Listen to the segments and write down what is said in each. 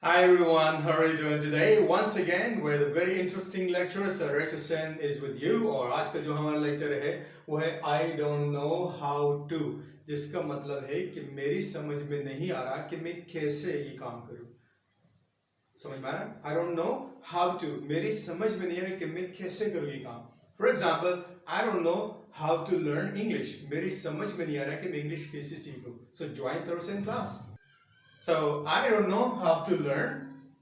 Hi everyone, how are you doing today? Once again, with a very interesting lecture, Sir H.Hussain is with you और आज का जो हमारा lecture है वो है I don't know how to, जिसका मतलब है कि मेरी समझ में नहीं आ रहा कि मैं कैसे ये काम करूं। समझ में आ रहा? I don't know how to, मेरी समझ में नहीं आ रहा कि मैं कैसे करूं ये काम। For example, I don't know how to learn English, मेरी समझ में नहीं आ रहा कि मैं इंग्लिश कैसे सीखूं। So join Sir Hussain class. So I don't know how to learn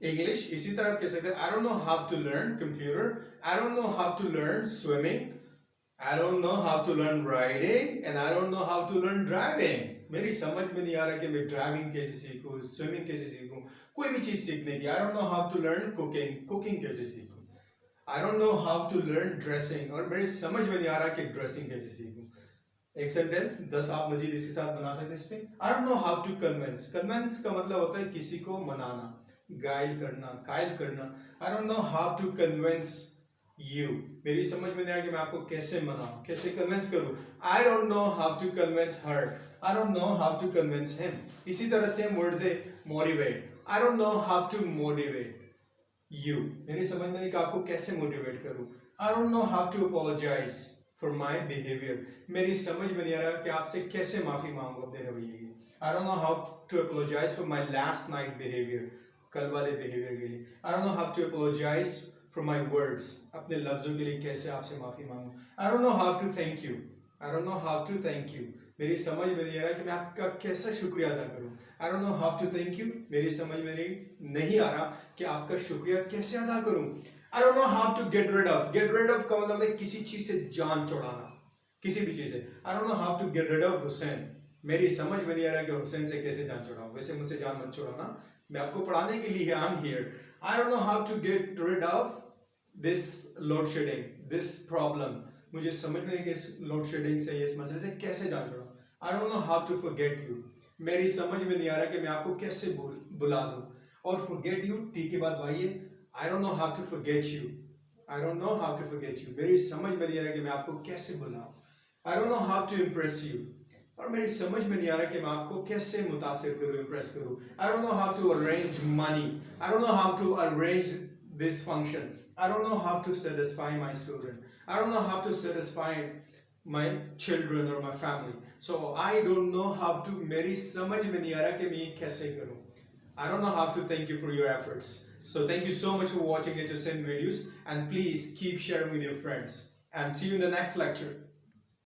English. इसी तरह आप कह सकते हैं I don't know how to learn computer. I don't know how to learn swimming. I don't know how to learn riding and I don't know how to learn driving. मेरी समझ में नहीं आ रहा कि मैं ड्राइविंग कैसे सीखूं, स्विमिंग कैसे सीखूं, कोई भी चीज सीखने की। I don't know how to learn cooking, cooking कैसे सीखूं। I don't know how to learn dressing और मेरी समझ में नहीं आ रहा कि ड्रेसिंग कैसे सीखूं। एक सेंटेंस 10 आप मजीद इसके साथ बना सकते हैं। इसमें I don't know how to convince. Convince का मतलब होता है किसी को मनाना, गाइड करना, कायल करना। I don't know how to convince you, मेरी समझ में नहीं आया कि मैं आपको कैसे मनाऊं, कैसे कन्विंस करूं। I don't know how to convince her, I don't know how to convince him. इसी तरह से वर्ड्स है motivate. I don't know how to motivate you, मेरी समझ में नहीं कि आपको कैसे मोटिवेट करूं। I don't know how to apologise for my behaviour, मेरी समझ में नहीं आ रहा कि आपसे कैसे माफी मांगू अपने रवैये की। I don't know how to apologise for my last night behaviour, कल वाले बिहेवियर के लिए। I don't know how to apologise for my words, अपने लफ्जों के लिए कैसे आपसे माफी मांगू। I don't know how to thank you, I don't know how to thank you, मेरी समझ में नहीं आ रहा कि मैं आपका कैसा शुक्रिया अदा करूं। I don't know how to thank you, मेरी समझ में नहीं आ रहा कि आपका शुक्रिया कैसे अदा करूं। I don't know how to get rid of. Get rid of का मतलब है किसी चीज से जान छुड़ाना, किसी भी चीज से। I don't know how to get rid of Hussain. मेरी समझ में नहीं आ रहा कि हुसैन से कैसे जान छुड़ाऊं। वैसे मुझसे जान मत छुड़ाना, मैं आपको पढ़ाने के लिए I'm here. I don't know how to get rid of this load shedding, this problem. मुझे समझ में नहीं कि इस load shedding से, इस मसले से कैसे जान छुड़ाऊं। I don't know how to forget you. मेरी समझ में नहीं आ रहा कि मैं आपको कैसे बुला दूं। और forget you टी के बाद वाई है। I don't know how to forget you. I don't know how to forget you. मेरी समझ में नहीं आ रहा कि मैं आपको कैसे बुलाऊं। I don't know how to impress you. और मेरी समझ में नहीं आ रहा कि मैं आपको कैसे मुतासिर करूं, impress करूं। I don't know how to arrange money. I don't know how to arrange this function. I don't know how to satisfy my student. I don't know how to satisfy my children or my family. So I don't know how to, मेरी समझ में नहीं आ रहा कि मैं ये कैसे करूं। I don't know how to thank you for your efforts. So thank you so much for watching H.Hussain videos and please keep sharing with your friends and see you in the next lecture.